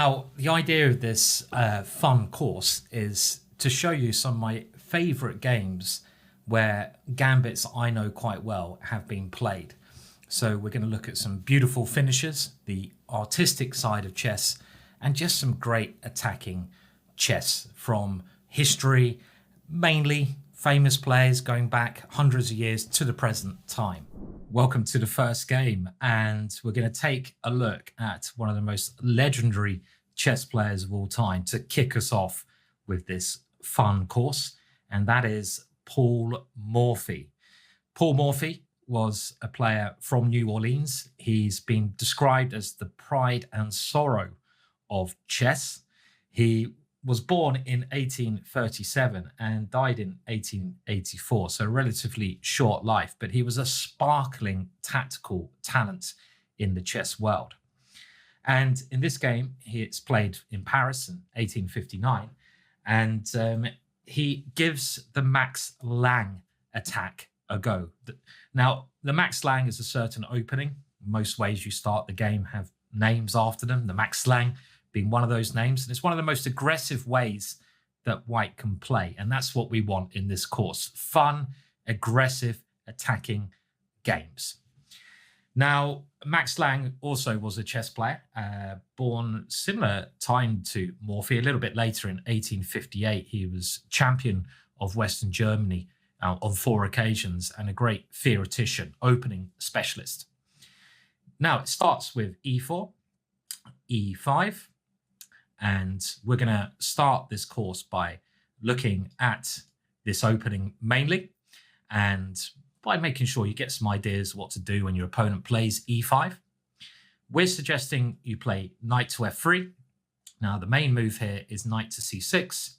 Now, the idea of this fun course is to show you some of my favourite games where gambits I know quite well have been played. So we're going to look at some beautiful finishes, the artistic side of chess, and just some great attacking chess from history, mainly famous players going back hundreds of years to the present time. Welcome to the first game, and we're going to take a look at one of the most legendary chess players of all time to kick us off with this fun course, and that is Paul Morphy. Paul Morphy was a player from New Orleans. He's been described as the pride and sorrow of chess. He was born in 1837 and died in 1884, so a relatively short life, but he was a sparkling tactical talent in the chess world. And in this game, it's played in Paris in 1859, and he gives the Max Lang attack a go. Now, the Max Lang is a certain opening. Most ways you start the game have names after them. The Max Lang being one of those names. And it's one of the most aggressive ways that white can play. And that's what we want in this course. Fun, aggressive, attacking games. Now, Max Lang also was a chess player, born similar time to Morphy, a little bit later in 1858. He was champion of Western Germany on 4 occasions and a great theoretician, opening specialist. Now, it starts with e4, e5, and we're going to start this course by looking at this opening mainly, and by making sure you get some ideas what to do when your opponent plays e5. We're suggesting you play knight to f3. Now, the main move here is knight to c6,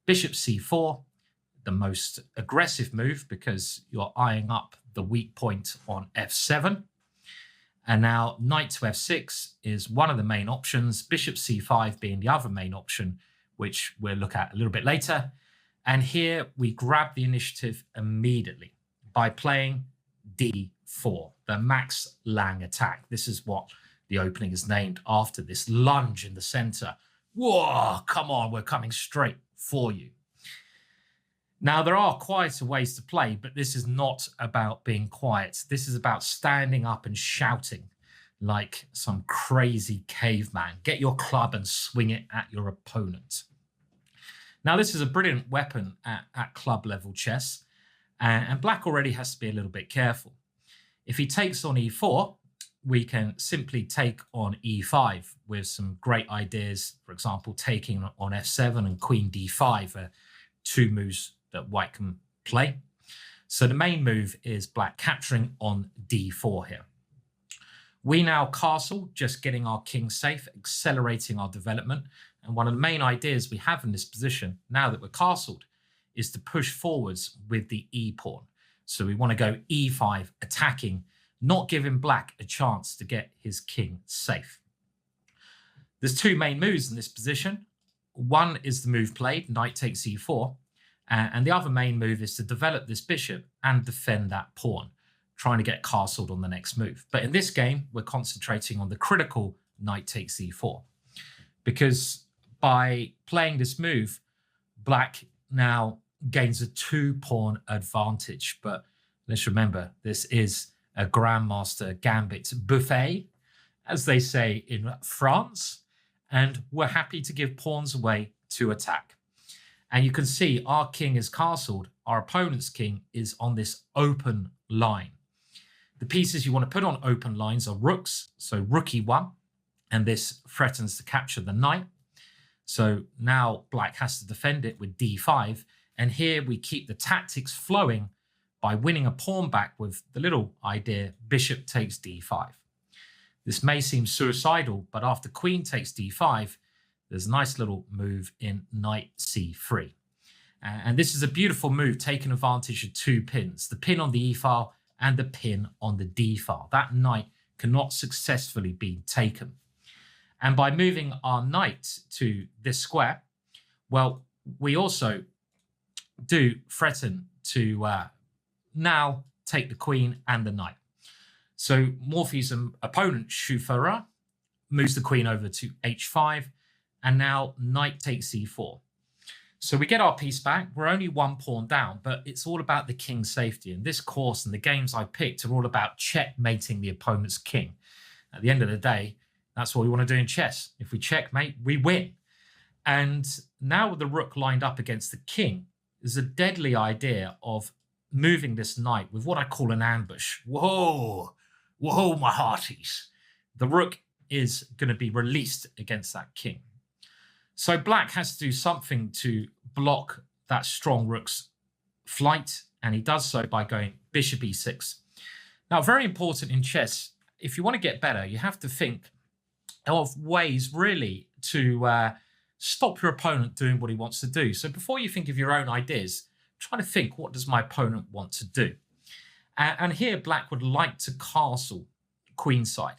bishop c4, the most aggressive move because you're eyeing up the weak point on f7. And now knight to f6 is one of the main options, bishop c5 being the other main option, which we'll look at a little bit later. And here we grab the initiative immediately by playing d4, the Max Lang attack. This is what the opening is named after, this lunge in the center. Whoa, come on, we're coming straight for you. Now, there are quieter ways to play, but this is not about being quiet. This is about standing up and shouting like some crazy caveman. Get your club and swing it at your opponent. Now, this is a brilliant weapon at club level chess, and black already has to be a little bit careful. If he takes on e4, we can simply take on e5 with some great ideas. For example, taking on f7 and queen d5 are 2 moves that white can play. So the main move is black capturing on d4 here. We now castle, just getting our king safe, accelerating our development. And one of the main ideas we have in this position, now that we're castled, is to push forwards with the e pawn. So we want to go e5, attacking, not giving black a chance to get his king safe. There's 2 main moves in this position. One is the move played, knight takes e4, and the other main move is to develop this bishop and defend that pawn, trying to get castled on the next move. But in this game, we're concentrating on the critical knight takes e4, because by playing this move, black now gains a 2-pawn advantage. But let's remember, this is a Grandmaster Gambit buffet, as they say in France, and we're happy to give pawns away to attack. And you can see our king is castled. Our opponent's king is on this open line. The pieces you want to put on open lines are rooks, so rook e1, and this threatens to capture the knight. So now black has to defend it with d5, and here we keep the tactics flowing by winning a pawn back with the little idea bishop takes d5. This may seem suicidal, but after queen takes d5, there's a nice little move in knight c3. And this is a beautiful move, taking advantage of 2 pins, the pin on the e file and the pin on the d file. That knight cannot successfully be taken. And by moving our knight to this square, well, we also do threaten to now take the queen and the knight. So Morphy's opponent, Schrufer, moves the queen over to h5, and now knight takes e4. So we get our piece back. We're only one pawn down, but it's all about the king's safety. And this course and the games I picked are all about checkmating the opponent's king. At the end of the day, that's what we want to do in chess. If we checkmate, we win. And now with the rook lined up against the king, there's a deadly idea of moving this knight with what I call an ambush. Whoa, whoa, my hearties. The rook is going to be released against that king. So black has to do something to block that strong rook's flight, and he does so by going bishop e6. Now, very important in chess, if you want to get better, you have to think of ways really to stop your opponent doing what he wants to do. So before you think of your own ideas, try to think, what does my opponent want to do? And here black would like to castle queenside.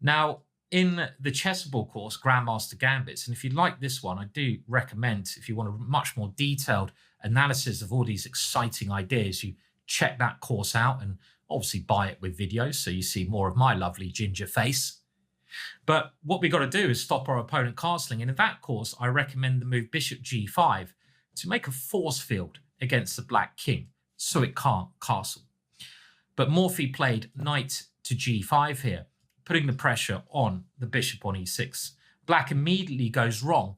Now, in the chessable course, Grandmaster Gambits, and if you like this one, I do recommend, if you want a much more detailed analysis of all these exciting ideas, you check that course out and obviously buy it with videos so you see more of my lovely ginger face. But what we've got to do is stop our opponent castling. And in that course, I recommend the move bishop g5 to make a force field against the black king so it can't castle. But Morphy played knight to g5 here, putting the pressure on the bishop on e6. Black immediately goes wrong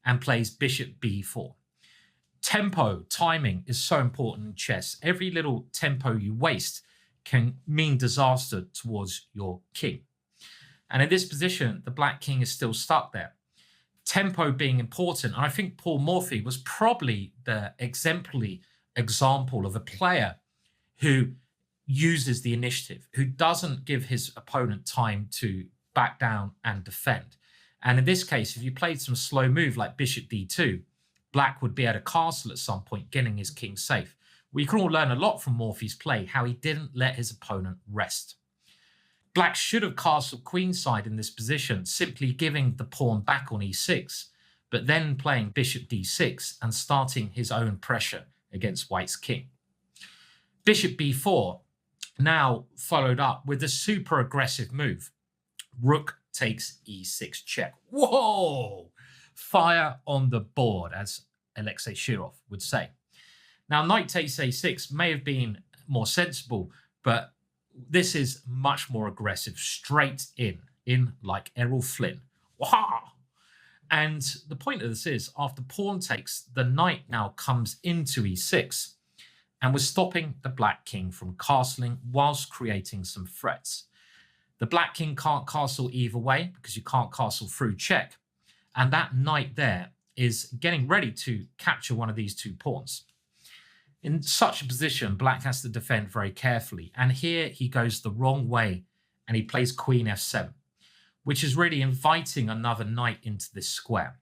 and plays bishop b4. Tempo, timing is so important in chess. Every little tempo you waste can mean disaster towards your king. And in this position, the black king is still stuck there. Tempo being important, and I think Paul Morphy was probably the exemplary example of a player who uses the initiative, who doesn't give his opponent time to back down and defend. And in this case, if you played some slow move like bishop d2, black would be able to castle at some point, getting his king safe. We can all learn a lot from Morphy's play, how he didn't let his opponent rest. Black should have castled queenside in this position, simply giving the pawn back on e6, but then playing bishop d6 and starting his own pressure against white's king. Bishop b4 now followed up with a super aggressive move. Rook takes e6 check. Whoa! Fire on the board, as Alexei Schrufer would say. Now, knight takes a6 may have been more sensible, but this is much more aggressive, straight in like Errol Flynn. Wah! And the point of this is, after pawn takes, the knight now comes into e6, and we're stopping the black king from castling whilst creating some threats. The black king can't castle either way because you can't castle through check, and that knight there is getting ready to capture one of these two pawns. In such a position, black has to defend very carefully, and here he goes the wrong way and he plays queen f7, which is really inviting another knight into this square.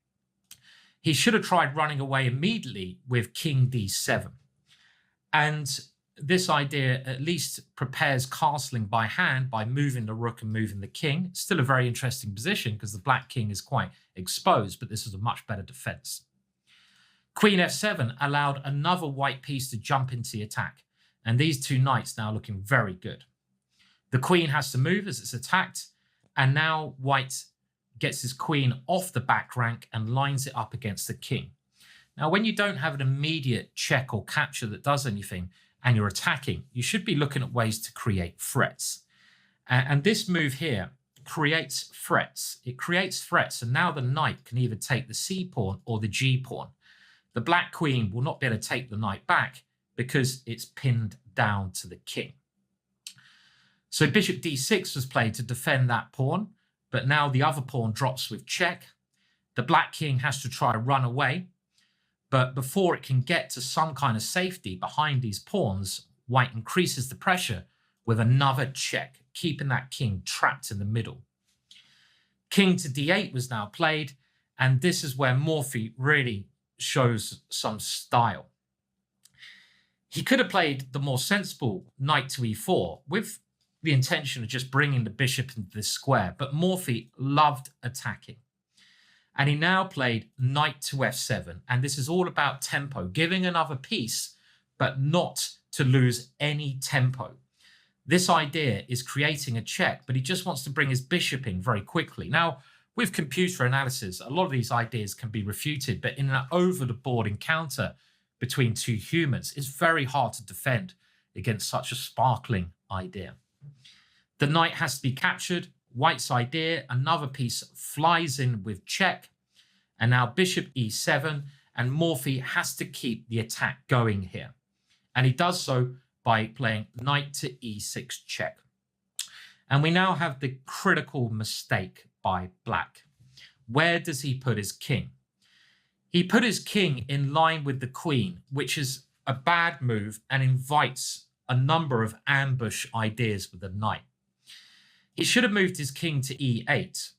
He should have tried running away immediately with king d7, and this idea at least prepares castling by hand by moving the rook and moving the king. It's still a very interesting position because the black king is quite exposed, but this is a much better defense. Queen f7 allowed another white piece to jump into the attack, and these two knights now looking very good. The queen has to move as it's attacked, and now white gets his queen off the back rank and lines it up against the king. Now, when you don't have an immediate check or capture that does anything and you're attacking, you should be looking at ways to create threats. And this move here creates threats. It creates threats, and now the knight can either take the c pawn or the g pawn. The black queen will not be able to take the knight back because it's pinned down to the king. So bishop d6 was played to defend that pawn, but now the other pawn drops with check. The black king has to try to run away, but before it can get to some kind of safety behind these pawns, white increases the pressure with another check, keeping that king trapped in the middle. King to d8 was now played, and this is where Morphy really shows some style. He could have played the more sensible knight to e4 with the intention of just bringing the bishop into this square, but Morphy loved attacking. And he now played knight to f7, and this is all about tempo, giving another piece, but not to lose any tempo. This idea is creating a check, but he just wants to bring his bishop in very quickly. Now, with computer analysis, a lot of these ideas can be refuted, but in an over-the-board encounter between two humans, it's very hard to defend against such a sparkling idea. The knight has to be captured. White's idea, another piece flies in with check, and now bishop e7, and Morphy has to keep the attack going here. And he does so by playing knight to e6 check. And we now have the critical mistake by black. Where does he put his king? He put his king in line with the queen, which is a bad move and invites a number of ambush ideas with the knight. He should have moved his king to e8.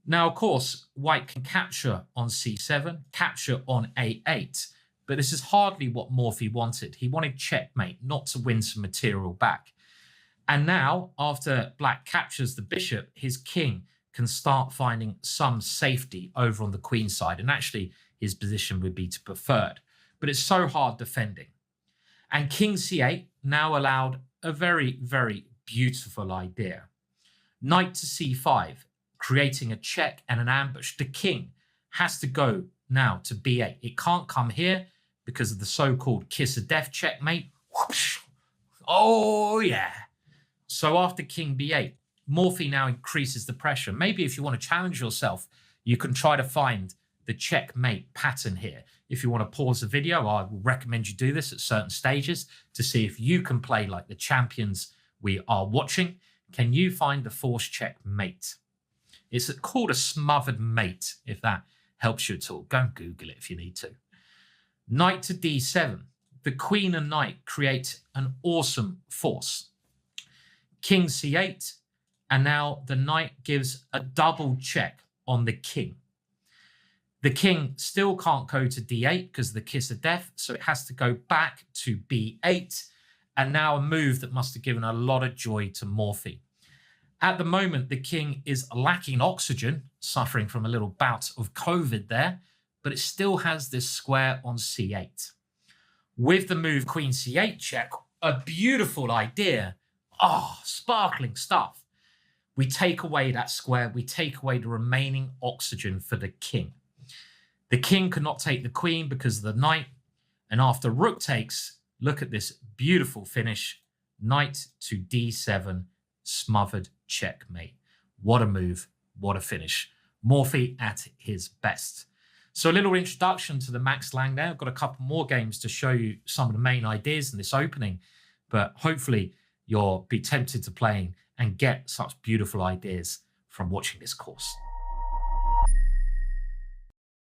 Now, of course, white can capture on c7, capture on a8, but this is hardly what Morphy wanted. He wanted checkmate, not to win some material back. And now, after black captures the bishop, his king can start finding some safety over on the queen side, and actually his position would be to preferred. But it's so hard defending. And king c8 now allowed a very, very beautiful idea. Knight to c5, creating a check and an ambush. The king has to go now to b8. It can't come here because of the so-called kiss of death checkmate. Whoosh. Oh, yeah. So after king b8, Morphy now increases the pressure. Maybe if you want to challenge yourself, you can try to find the checkmate pattern here. If you want to pause the video, I will recommend you do this at certain stages to see if you can play like the champions we are watching. Can you find the forced checkmate? It's called a smothered mate, if that helps you at all. Go and Google it if you need to. Knight to d7. The queen and knight create an awesome force. King c8, and now the knight gives a double check on the king. The king still can't go to d8 because of the kiss of death, so it has to go back to b8, and now a move that must have given a lot of joy to Morphy. At the moment, the king is lacking oxygen, suffering from a little bout of COVID there, but it still has this square on c8. With the move queen c8 check, a beautiful idea. Oh, sparkling stuff. We take away that square. We take away the remaining oxygen for the king. The king could not take the queen because of the knight. And after rook takes, look at this beautiful finish. Knight to d7, smothered checkmate. What a move. What a finish. Morphy at his best. So a little introduction to the Max Lang there. I've got a couple more games to show you some of the main ideas in this opening, but hopefully you'll be tempted to playing and get such beautiful ideas from watching this course.